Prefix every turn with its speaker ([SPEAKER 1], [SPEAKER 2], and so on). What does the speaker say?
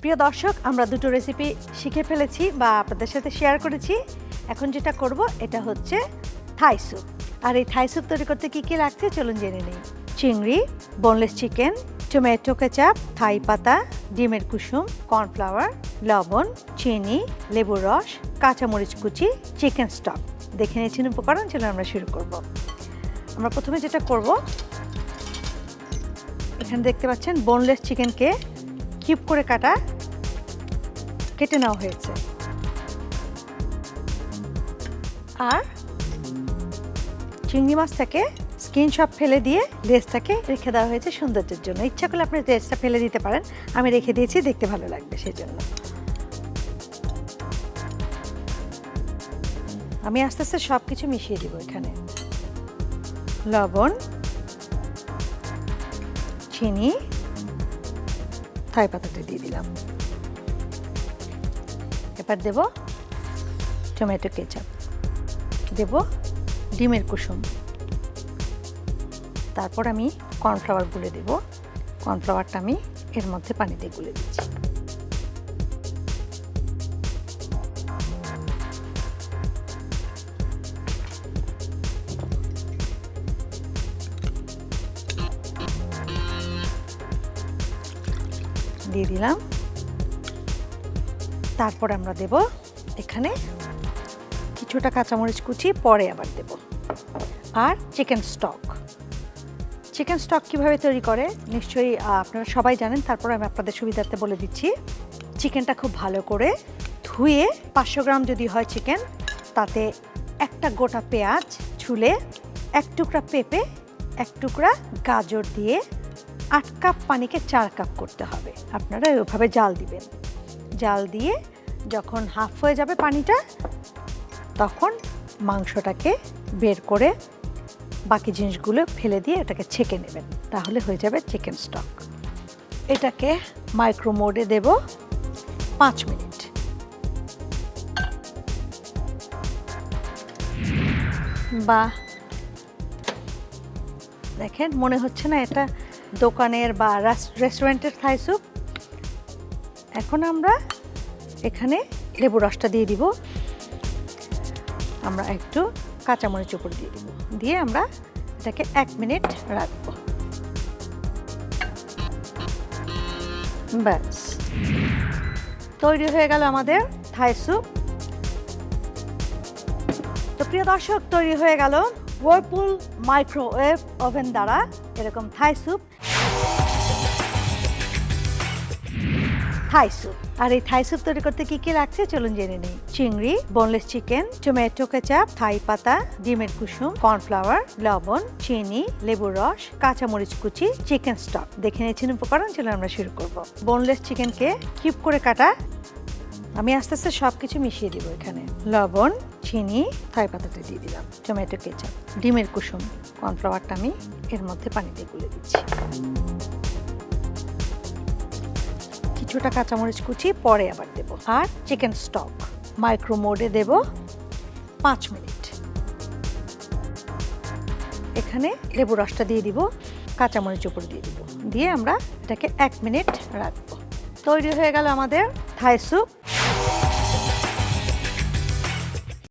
[SPEAKER 1] প্রিয় দর্শক, আমরা দুটো রেসিপি শিখে ফেলেছি বা আপনাদের সাথে শেয়ার করেছি। এখন যেটা করব এটা হচ্ছে থাই স্যুপ। আর এই থাই স্যুপ তৈরি করতে কী কী লাগছে চলুন জেনে নিই। চিংড়ি, বোনলেস চিকেন, টমেটো কেচাপ, থাই পাতা, ডিমের কুসুম, কর্নফ্লাওয়ার, লবণ, চিনি, লেবুর রস, কাঁচামরিচ কুচি, চিকেন স্টক। দেখে নিয়েছেন উপকরণ, চলুন আমরা শুরু করব। আমরা প্রথমে যেটা করব, এখানে দেখতে পাচ্ছেন বোনলেস চিকেনকে কিউব করে কেটে নেওয়া হয়েছে। আর চিংড়ি মাছটাকে স্কিন সব ফেলে দিয়ে লেজটাকে রেখে দেওয়া হয়েছে সৌন্দর্যের জন্য। ইচ্ছা করলে আপনি লেজটা ফেলে দিতে পারেন, আমি রেখে দিয়েছি, দেখতে ভালো লাগবে সেজন্য। আমি আস্তে আস্তে সব কিছু মিশিয়ে দিব। এখানে লবণ, চিনি, থাই পাতাটা দিয়ে দিলাম। এবার দেব টমেটো কেচাপ, দেব ডিমের কুসুম, তারপর আমি কর্নফ্লাওয়ার গুলে দেব। কর্নফ্লাওয়ারটা আমি এর মধ্যে পানি দিয়ে গুলে দিচ্ছি। দিয়ে দিলাম। তারপর আমরা দেব এখানে কিছুটা কাঁচামরিচ কুচি, পরে আবার দেব। আর চিকেন স্টক। চিকেন স্টক কীভাবে তৈরি করে নিশ্চয়ই আপনারা সবাই জানেন, তারপর আমি আপনাদের সুবিধার্থে বলে দিচ্ছি। চিকেনটা খুব ভালো করে ধুয়ে, 500 গ্রাম যদি হয় চিকেন, তাতে একটা গোটা পেঁয়াজ ছুলে, 1 টুকরা পেঁপে, 1 টুকরা গাজর দিয়ে 8 কাপ পানিকে 4 কাপ করতে হবে। আপনারা ওইভাবে জাল দিবেন। জাল দিয়ে যখন হাফ হয়ে যাবে পানিটা, তখন মাংসটাকে বের করে বাকি জিনিসগুলো ফেলে দিয়ে এটাকে ছেঁকে নেবেন, তাহলে হয়ে যাবে চিকেন স্টক। এটাকে মাইক্রো মোডে দেব 5 মিনিট। বা দেখেন, মনে হচ্ছে না এটা দোকানের বা রেস্টুরেন্টের থাই স্যুপ। এখন আমরা এখানে লেবু রসটা দিয়ে দিব। আমরা একটু কাঁচামরিচ উপর দিয়ে দিব, দিয়ে আমরা এটাকে 1 মিনিট রাখবো। ব্যাস, তৈরি হয়ে গেল আমাদের থাই স্যুপ। তো প্রিয় দর্শক, তৈরি হয়ে গেল ওয়ারপুল মাইক্রোওয়েভ ওভেন দ্বারা এরকম থাই স্যুপ। Thai soup. আর এই থাই স্যুপ তৈরি করতে কী কী লাগছে চলুন জেনে নিই। চিংড়ি, বোনলেস চিকেন, টমেটো কেচাপ, থাই পাতা, ডিমের কুসুম, কর্নফ্লাওয়ার, লবণ, চিনি, লেবুর রস, কাঁচামরিচ কুচি, চিকেন স্টক। দেখে নিয়েছেন উপকরণ, চলুন আমরা শুরু করব। বোনলেস চিকেনকে কিউব করে কাটা। আমি আস্তে আস্তে সব কিছু মিশিয়ে দিব। এখানে লবণ, চিনি, থাই পাতাটা দিয়ে দিলাম, টমেটো কেচাপ, ডিমের কুসুম, কর্নফ্লাওয়ারটা আমি এর মধ্যে পানি দিয়ে গুলে দিচ্ছি। কিছুটা কাঁচামরিচ কুচি, পরে আবার দেব। আর চিকেন স্টক মাইক্রো মোডে দেব 5 মিনিট। এখানে লেবু রসটা দিয়ে দিব, কাঁচামরিচ উপর দিয়ে দিব, দিয়ে আমরা এটাকে 1 মিনিট রাখবো। তৈরি হয়ে গেল আমাদের থাই স্যুপ।